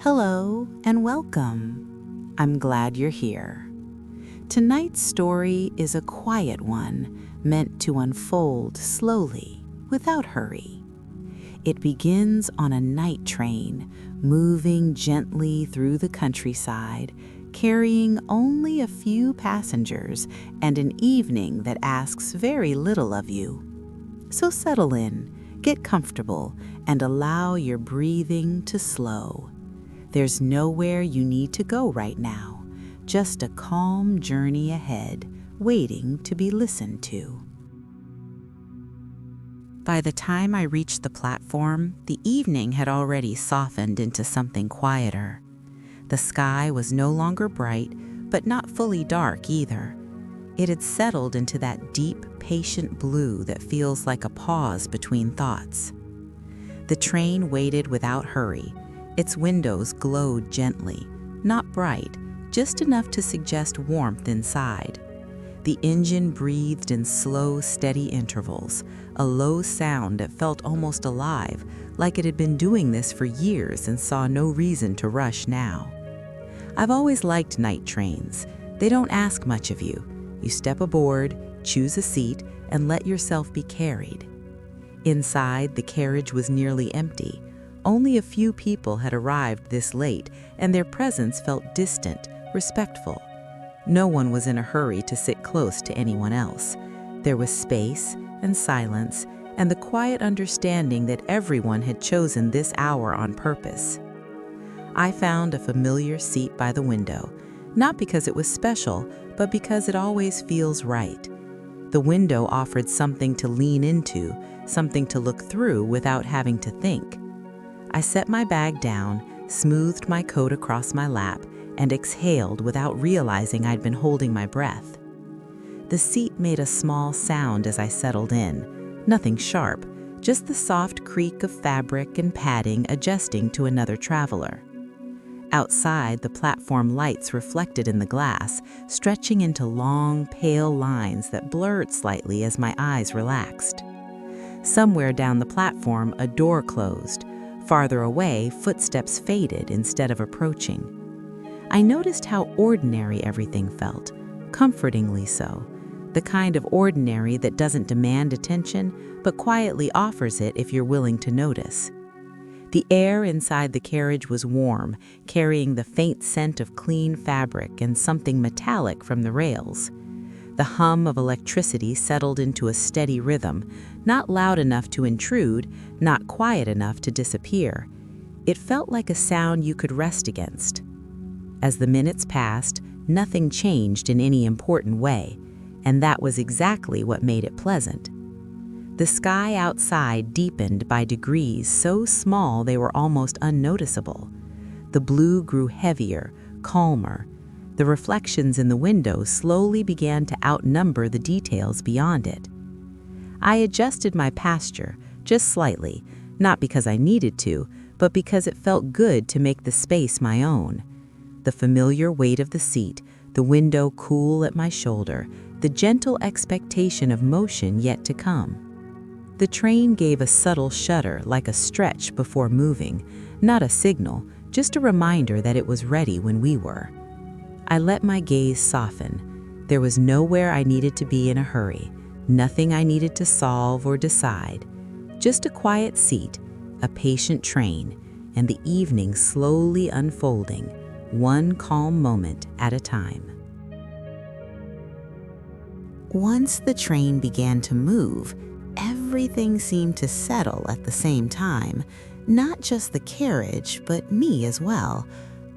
Hello and welcome. I'm glad you're here. Tonight's story is a quiet one meant to unfold slowly, without hurry. It begins on a night train, moving gently through the countryside, carrying only a few passengers and an evening that asks very little of you. So settle in, get comfortable, and allow your breathing to slow. There's nowhere you need to go right now, just a calm journey ahead, waiting to be listened to. By the time I reached the platform, the evening had already softened into something quieter. The sky was no longer bright, but not fully dark either. It had settled into that deep, patient blue that feels like a pause between thoughts. The train waited without hurry. Its windows glowed gently, not bright, just enough to suggest warmth inside. The engine breathed in slow, steady intervals, a low sound that felt almost alive, like it had been doing this for years and saw no reason to rush now. I've always liked night trains. They don't ask much of you. You step aboard, choose a seat, and let yourself be carried. Inside, the carriage was nearly empty. Only a few people had arrived this late, and their presence felt distant, respectful. No one was in a hurry to sit close to anyone else. There was space and silence, and the quiet understanding that everyone had chosen this hour on purpose. I found a familiar seat by the window, not because it was special, but because it always feels right. The window offered something to lean into, something to look through without having to think. I set my bag down, smoothed my coat across my lap, and exhaled without realizing I'd been holding my breath. The seat made a small sound as I settled in, nothing sharp, just the soft creak of fabric and padding adjusting to another traveler. Outside, the platform lights reflected in the glass, stretching into long, pale lines that blurred slightly as my eyes relaxed. Somewhere down the platform, a door closed. Farther away, footsteps faded instead of approaching. I noticed how ordinary everything felt, comfortingly so, the kind of ordinary that doesn't demand attention, but quietly offers it if you're willing to notice. The air inside the carriage was warm, carrying the faint scent of clean fabric and something metallic from the rails. The hum of electricity settled into a steady rhythm, not loud enough to intrude, not quiet enough to disappear. It felt like a sound you could rest against. As the minutes passed, nothing changed in any important way, and that was exactly what made it pleasant. The sky outside deepened by degrees so small they were almost unnoticeable. The blue grew heavier, calmer. The reflections in the window slowly began to outnumber the details beyond it. I adjusted my posture, just slightly, not because I needed to, but because it felt good to make the space my own. The familiar weight of the seat, the window cool at my shoulder, the gentle expectation of motion yet to come. The train gave a subtle shudder like a stretch before moving, not a signal, just a reminder that it was ready when we were. I let my gaze soften. There was nowhere I needed to be in a hurry, nothing I needed to solve or decide. Just a quiet seat, a patient train, and the evening slowly unfolding, one calm moment at a time. Once the train began to move, everything seemed to settle at the same time, not just the carriage, but me as well.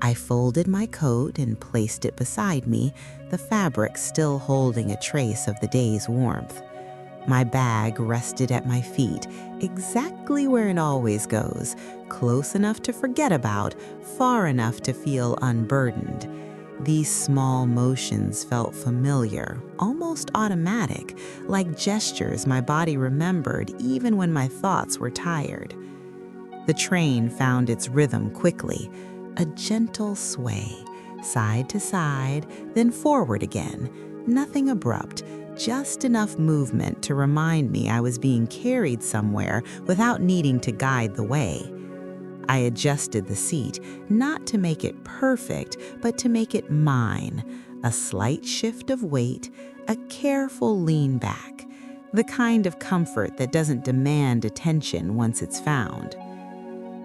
I folded my coat and placed it beside me, the fabric still holding a trace of the day's warmth. My bag rested at my feet, exactly where it always goes, close enough to forget about, far enough to feel unburdened. These small motions felt familiar, almost automatic, like gestures my body remembered even when my thoughts were tired. The train found its rhythm quickly, a gentle sway, side to side, then forward again. Nothing abrupt, just enough movement to remind me I was being carried somewhere without needing to guide the way. I adjusted the seat, not to make it perfect, but to make it mine. A slight shift of weight, a careful lean back. The kind of comfort that doesn't demand attention once it's found.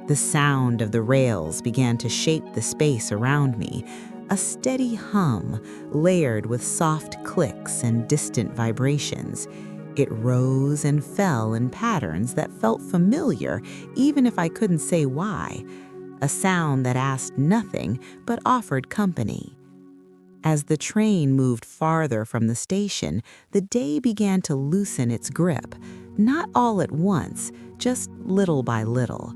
The sound of the rails began to shape the space around me, a steady hum layered with soft clicks and distant vibrations. It rose and fell in patterns that felt familiar, even if I couldn't say why. A sound that asked nothing but offered company. As the train moved farther from the station, the day began to loosen its grip, not all at once, just little by little.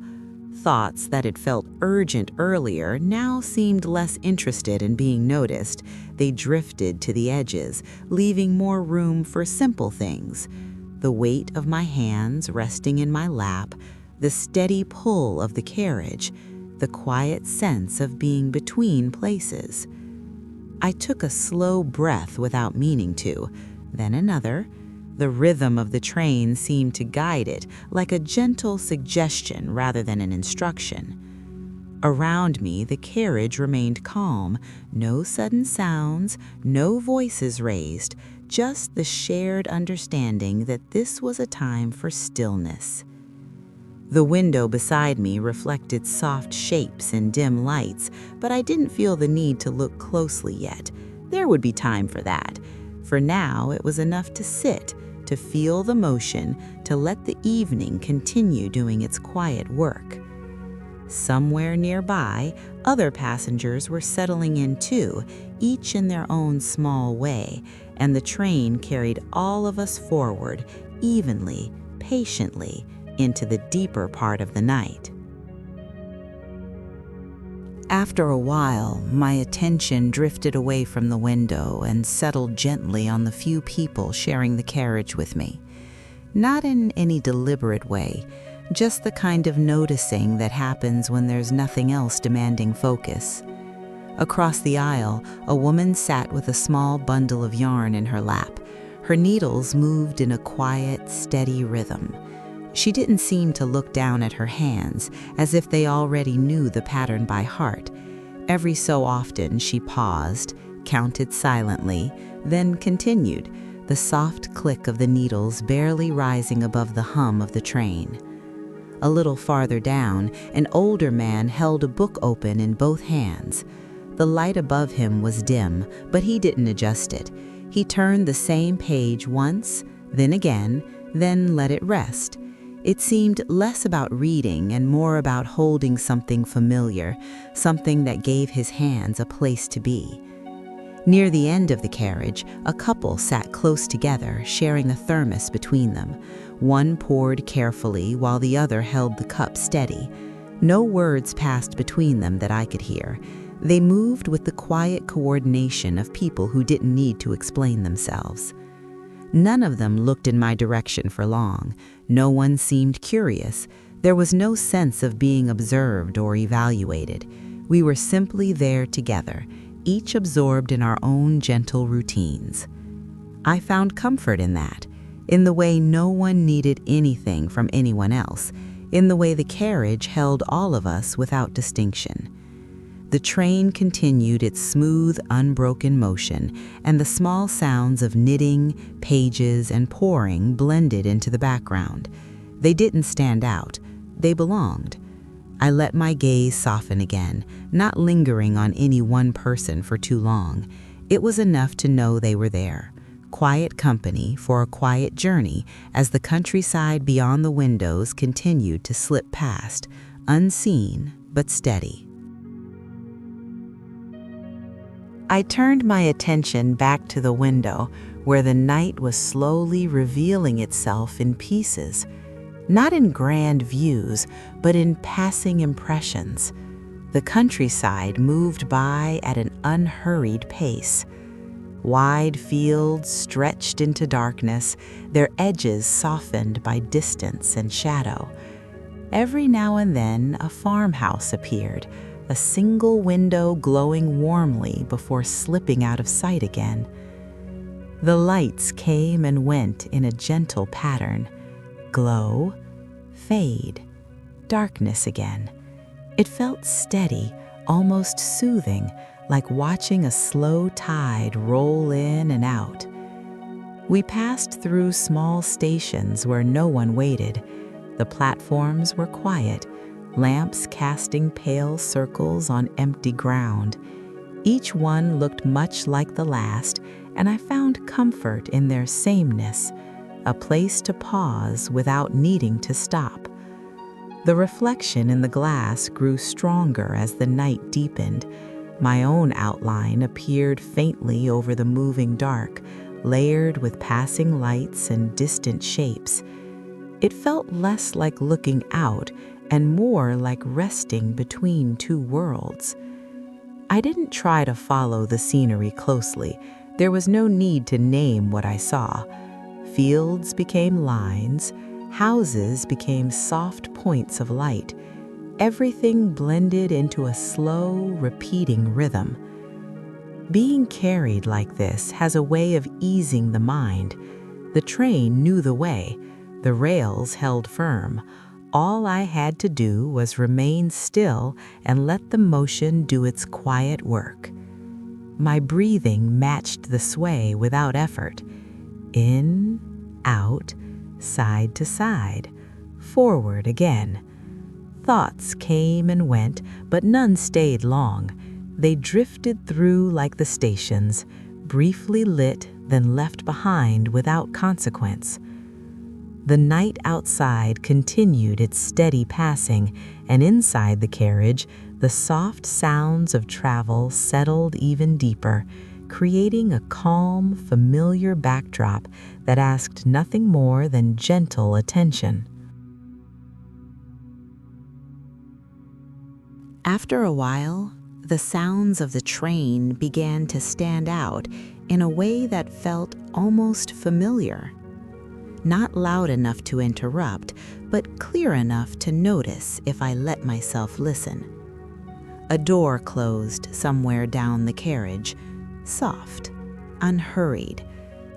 Thoughts that had felt urgent earlier now seemed less interested in being noticed. They drifted to the edges, leaving more room for simple things. The weight of my hands resting in my lap, the steady pull of the carriage, the quiet sense of being between places. I took a slow breath without meaning to, then another. The rhythm of the train seemed to guide it, like a gentle suggestion rather than an instruction. Around me, the carriage remained calm, no sudden sounds, no voices raised, just the shared understanding that this was a time for stillness. The window beside me reflected soft shapes and dim lights, but I didn't feel the need to look closely yet. There would be time for that. For now, it was enough to sit, to feel the motion, to let the evening continue doing its quiet work. Somewhere nearby, other passengers were settling in too, each in their own small way, and the train carried all of us forward, evenly, patiently, into the deeper part of the night. After a while, my attention drifted away from the window and settled gently on the few people sharing the carriage with me. Not in any deliberate way, just the kind of noticing that happens when there's nothing else demanding focus. Across the aisle, a woman sat with a small bundle of yarn in her lap. Her needles moved in a quiet, steady rhythm. She didn't seem to look down at her hands, as if they already knew the pattern by heart. Every so often she paused, counted silently, then continued, the soft click of the needles barely rising above the hum of the train. A little farther down, an older man held a book open in both hands. The light above him was dim, but he didn't adjust it. He turned the same page once, then again, then let it rest. It seemed less about reading and more about holding something familiar, something that gave his hands a place to be. Near the end of the carriage, a couple sat close together, sharing a thermos between them. One poured carefully while the other held the cup steady. No words passed between them that I could hear. They moved with the quiet coordination of people who didn't need to explain themselves. None of them looked in my direction for long. No one seemed curious. There was no sense of being observed or evaluated. We were simply there together, each absorbed in our own gentle routines. I found comfort in that, in the way no one needed anything from anyone else, in the way the carriage held all of us without distinction. The train continued its smooth, unbroken motion, and the small sounds of knitting, pages, and pouring blended into the background. They didn't stand out. They belonged. I let my gaze soften again, not lingering on any one person for too long. It was enough to know they were there. Quiet company for a quiet journey as the countryside beyond the windows continued to slip past, unseen but steady. I turned my attention back to the window where the night was slowly revealing itself in pieces, not in grand views, but in passing impressions. The countryside moved by at an unhurried pace. Wide fields stretched into darkness, their edges softened by distance and shadow. Every now and then a farmhouse appeared, a single window glowing warmly before slipping out of sight again. The lights came and went in a gentle pattern. Glow, fade, darkness again. It felt steady, almost soothing, like watching a slow tide roll in and out. We passed through small stations where no one waited. The platforms were quiet, lamps casting pale circles on empty ground. Each one looked much like the last, and I found comfort in their sameness, a place to pause without needing to stop. The reflection in the glass grew stronger as the night deepened. My own outline appeared faintly over the moving dark, layered with passing lights and distant shapes. It felt less like looking out and more like resting between two worlds. I didn't try to follow the scenery closely. There was no need to name what I saw. Fields became lines, houses became soft points of light. Everything blended into a slow, repeating rhythm. Being carried like this has a way of easing the mind. The train knew the way. The rails held firm. All I had to do was remain still and let the motion do its quiet work. My breathing matched the sway without effort. In, out, side to side, forward again. Thoughts came and went, but none stayed long. They drifted through like the stations, briefly lit, then left behind without consequence. The night outside continued its steady passing, and inside the carriage, the soft sounds of travel settled even deeper, creating a calm, familiar backdrop that asked nothing more than gentle attention. After a while, the sounds of the train began to stand out in a way that felt almost familiar. Not loud enough to interrupt, but clear enough to notice if I let myself listen. A door closed somewhere down the carriage, soft, unhurried,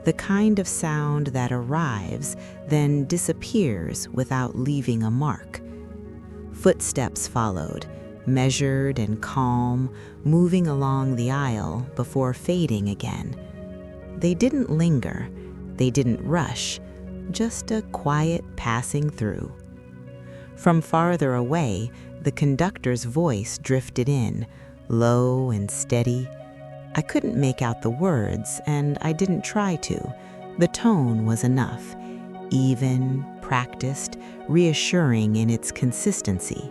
the kind of sound that arrives, then disappears without leaving a mark. Footsteps followed, measured and calm, moving along the aisle before fading again. They didn't linger, they didn't rush, just a quiet passing through. From farther away, the conductor's voice drifted in, low and steady. I couldn't make out the words, and I didn't try to. The tone was enough, even, practiced, reassuring in its consistency.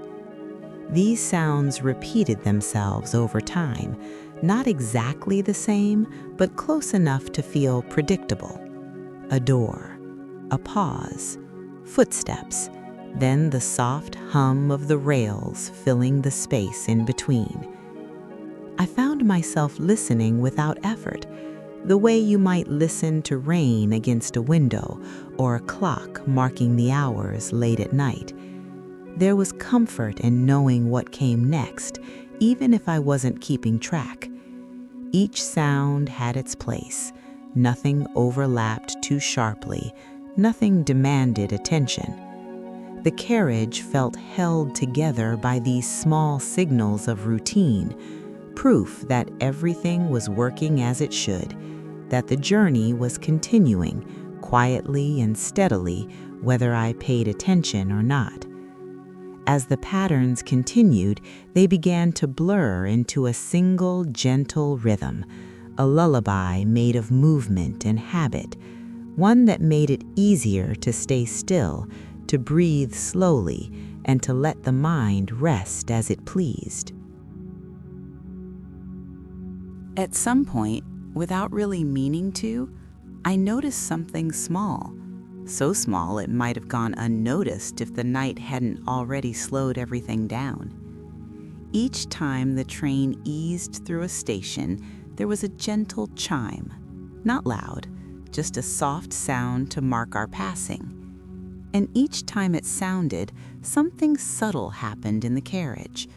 These sounds repeated themselves over time, not exactly the same, but close enough to feel predictable. A door, a pause, footsteps, then the soft hum of the rails filling the space in between. I found myself listening without effort, the way you might listen to rain against a window or a clock marking the hours late at night. There was comfort in knowing what came next, even if I wasn't keeping track. Each sound had its place. Nothing overlapped too sharply. Nothing demanded attention. The carriage felt held together by these small signals of routine, proof that everything was working as it should, that the journey was continuing, quietly and steadily, whether I paid attention or not. As the patterns continued, they began to blur into a single gentle rhythm, a lullaby made of movement and habit, one that made it easier to stay still, to breathe slowly, and to let the mind rest as it pleased. At some point, without really meaning to, I noticed something small. So small it might have gone unnoticed if the night hadn't already slowed everything down. Each time the train eased through a station, there was a gentle chime. Not loud, just a soft sound to mark our passing. And each time it sounded, something subtle happened in the carriage.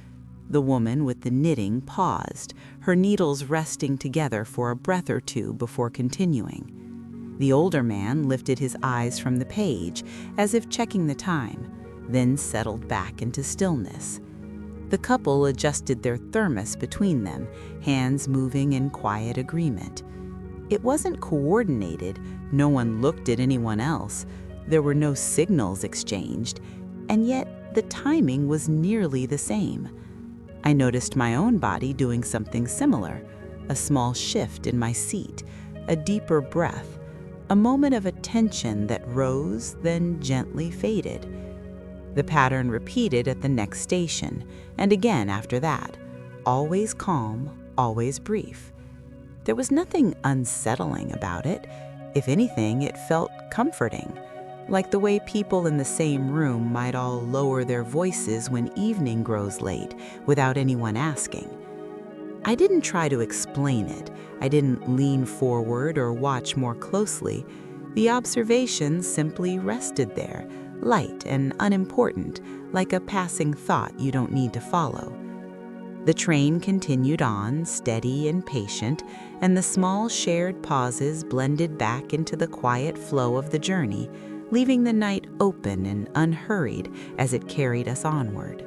The woman with the knitting paused, her needles resting together for a breath or two before continuing. The older man lifted his eyes from the page, as if checking the time, then settled back into stillness. The couple adjusted their thermos between them, hands moving in quiet agreement. It wasn't coordinated, no one looked at anyone else, there were no signals exchanged, and yet the timing was nearly the same. I noticed my own body doing something similar, a small shift in my seat, a deeper breath, a moment of attention that rose, then gently faded. The pattern repeated at the next station, and again after that, always calm, always brief. There was nothing unsettling about it. If anything, it felt comforting, like the way people in the same room might all lower their voices when evening grows late without anyone asking. I didn't try to explain it. I didn't lean forward or watch more closely. The observation simply rested there, light and unimportant, like a passing thought you don't need to follow. The train continued on, steady and patient, and the small shared pauses blended back into the quiet flow of the journey, leaving the night open and unhurried as it carried us onward.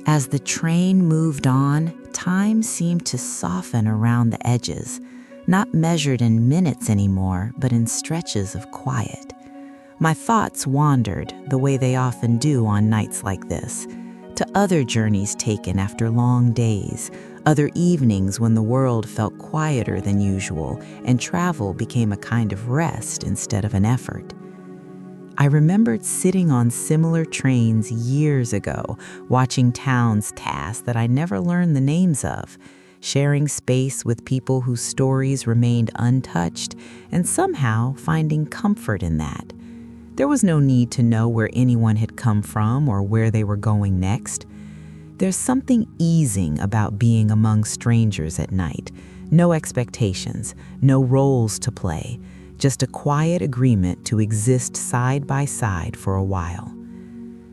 As the train moved on, time seemed to soften around the edges, not measured in minutes anymore, but in stretches of quiet. My thoughts wandered, the way they often do on nights like this, to other journeys taken after long days, other evenings when the world felt quieter than usual and travel became a kind of rest instead of an effort. I remembered sitting on similar trains years ago, watching towns tasked that I never learned the names of, sharing space with people whose stories remained untouched, and somehow finding comfort in that. There was no need to know where anyone had come from or where they were going next. There's something easing about being among strangers at night. No expectations, no roles to play, just a quiet agreement to exist side by side for a while.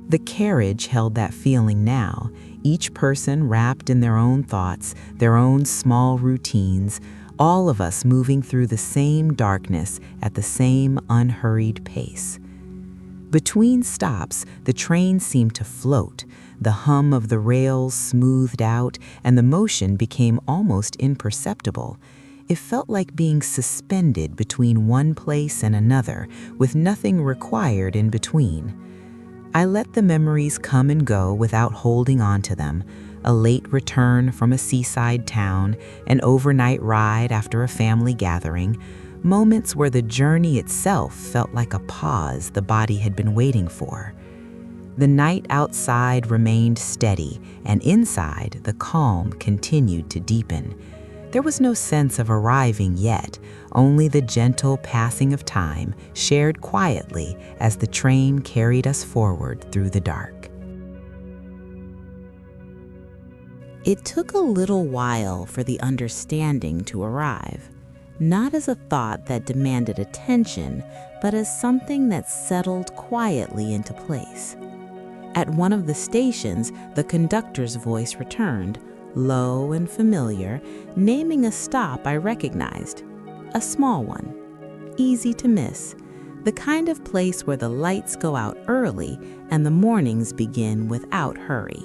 The carriage held that feeling now, each person wrapped in their own thoughts, their own small routines, all of us moving through the same darkness at the same unhurried pace. Between stops, the train seemed to float, the hum of the rails smoothed out, and the motion became almost imperceptible. It felt like being suspended between one place and another, with nothing required in between. I let the memories come and go without holding on to them. A late return from a seaside town, an overnight ride after a family gathering, moments where the journey itself felt like a pause the body had been waiting for. The night outside remained steady, and inside the calm continued to deepen. There was no sense of arriving yet, only the gentle passing of time, shared quietly as the train carried us forward through the dark. It took a little while for the understanding to arrive, not as a thought that demanded attention, but as something that settled quietly into place. At one of the stations, the conductor's voice returned, low and familiar, naming a stop I recognized. A small one, easy to miss, the kind of place where the lights go out early and the mornings begin without hurry.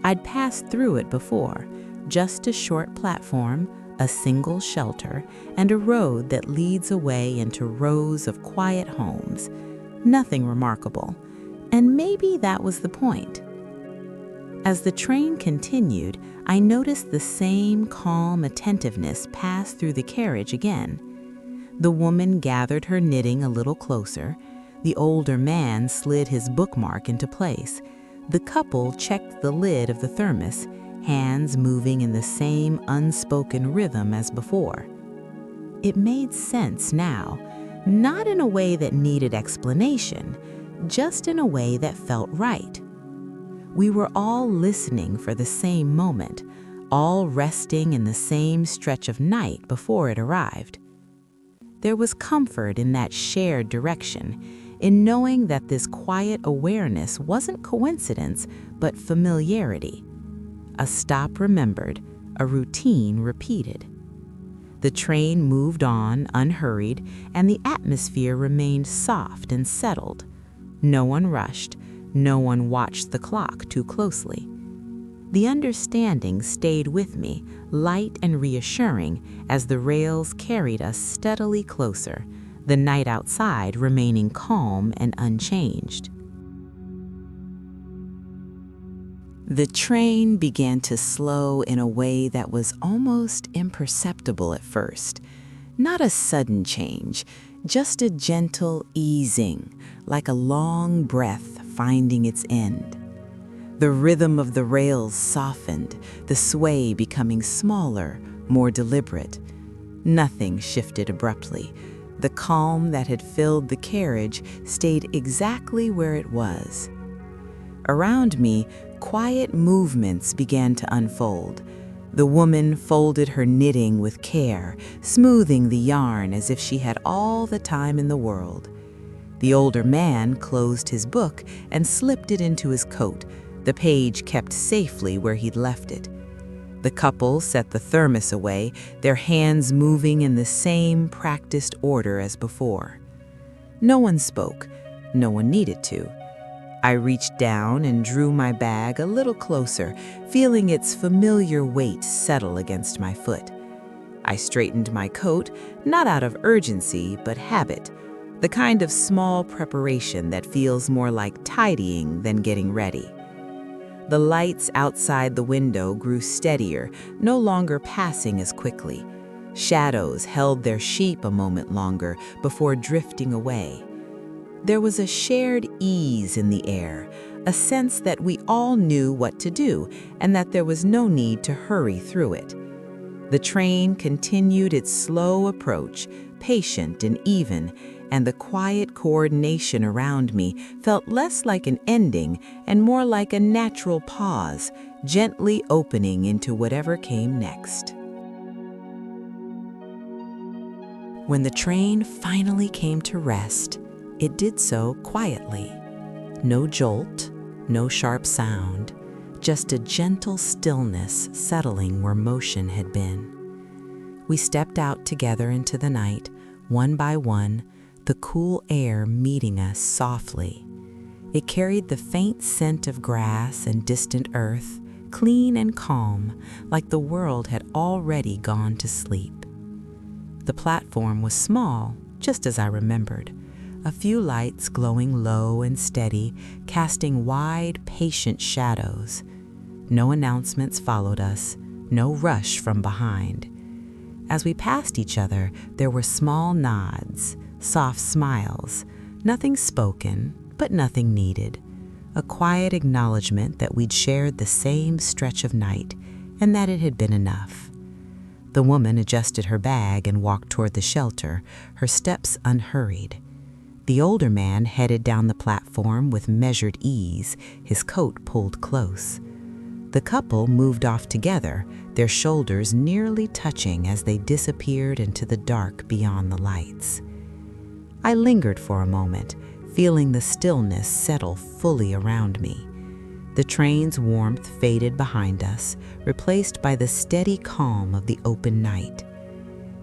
I'd passed through it before, just a short platform, a single shelter, and a road that leads away into rows of quiet homes. Nothing remarkable, and maybe that was the point. As the train continued, I noticed the same calm attentiveness pass through the carriage again. The woman gathered her knitting a little closer. The older man slid his bookmark into place. The couple checked the lid of the thermos, hands moving in the same unspoken rhythm as before. It made sense now, not in a way that needed explanation, just in a way that felt right. We were all listening for the same moment, all resting in the same stretch of night before it arrived. There was comfort in that shared direction, in knowing that this quiet awareness wasn't coincidence, but familiarity. A stop remembered, a routine repeated. The train moved on, unhurried, and the atmosphere remained soft and settled. No one rushed, No one watched the clock too closely. The understanding stayed with me, light and reassuring, as the rails carried us steadily closer, the night outside remaining calm and unchanged. The train began to slow in a way that was almost imperceptible at first. Not a sudden change, just a gentle easing, like a long breath finding its end. The rhythm of the rails softened, the sway becoming smaller, more deliberate. Nothing shifted abruptly. The calm that had filled the carriage stayed exactly where it was. Around me, quiet movements began to unfold. The woman folded her knitting with care, smoothing the yarn as if she had all the time in the world. The older man closed his book and slipped it into his coat, the page kept safely where he'd left it. The couple set the thermos away, their hands moving in the same practiced order as before. No one spoke. No one needed to. I reached down and drew my bag a little closer, feeling its familiar weight settle against my foot. I straightened my coat, not out of urgency, but habit, the kind of small preparation that feels more like tidying than getting ready. The lights outside the window grew steadier, no longer passing as quickly. Shadows held their shape a moment longer before drifting away. There was a shared ease in the air, a sense that we all knew what to do and that there was no need to hurry through it. The train continued its slow approach, patient and even, and the quiet coordination around me felt less like an ending and more like a natural pause, gently opening into whatever came next. When the train finally came to rest, it did so quietly. No jolt, no sharp sound, just a gentle stillness settling where motion had been. We stepped out together into the night, one by one, the cool air meeting us softly. It carried the faint scent of grass and distant earth, clean and calm, like the world had already gone to sleep. The platform was small, just as I remembered. A few lights glowing low and steady, casting wide, patient shadows. No announcements followed us, no rush from behind. As we passed each other, there were small nods, soft smiles, nothing spoken, but nothing needed. A quiet acknowledgement that we'd shared the same stretch of night and that it had been enough. The woman adjusted her bag and walked toward the shelter, her steps unhurried. The older man headed down the platform with measured ease, his coat pulled close. The couple moved off together, their shoulders nearly touching as they disappeared into the dark beyond the lights. I lingered for a moment, feeling the stillness settle fully around me. The train's warmth faded behind us, replaced by the steady calm of the open night.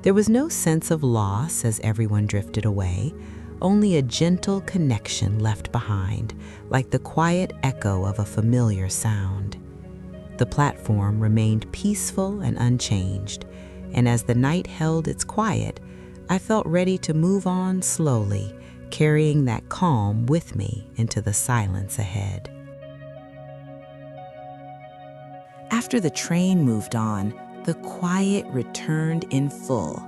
There was no sense of loss as everyone drifted away, only a gentle connection left behind, like the quiet echo of a familiar sound. The platform remained peaceful and unchanged, and as the night held its quiet, I felt ready to move on slowly, carrying that calm with me into the silence ahead. After the train moved on, the quiet returned in full.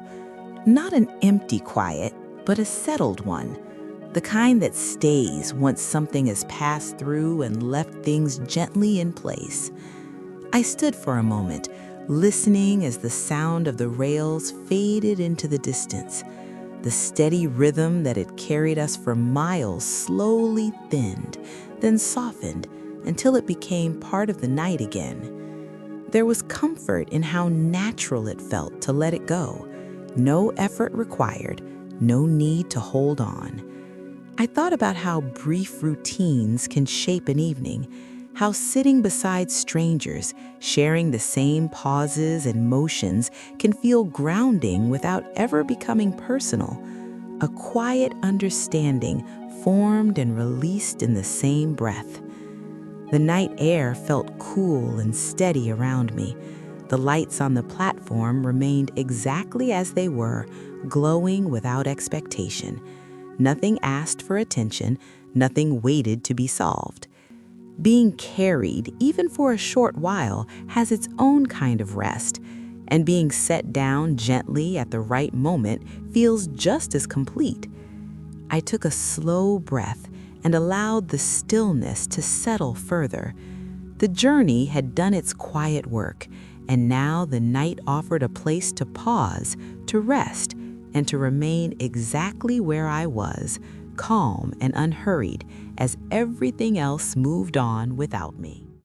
Not an empty quiet, but a settled one, the kind that stays once something has passed through and left things gently in place. I stood for a moment, listening as the sound of the rails faded into the distance. The steady rhythm that had carried us for miles slowly thinned, then softened until it became part of the night again. There was comfort in how natural it felt to let it go. No effort required, no need to hold on. I thought about how brief routines can shape an evening, how sitting beside strangers, sharing the same pauses and motions can feel grounding without ever becoming personal. A quiet understanding formed and released in the same breath. The night air felt cool and steady around me. The lights on the platform remained exactly as they were, glowing without expectation. Nothing asked for attention, nothing waited to be solved. Being carried, even for a short while, has its own kind of rest, and being set down gently at the right moment feels just as complete. I took a slow breath and allowed the stillness to settle further. The journey had done its quiet work, and now the night offered a place to pause, to rest, and to remain exactly where I was, calm and unhurried, as everything else moved on without me.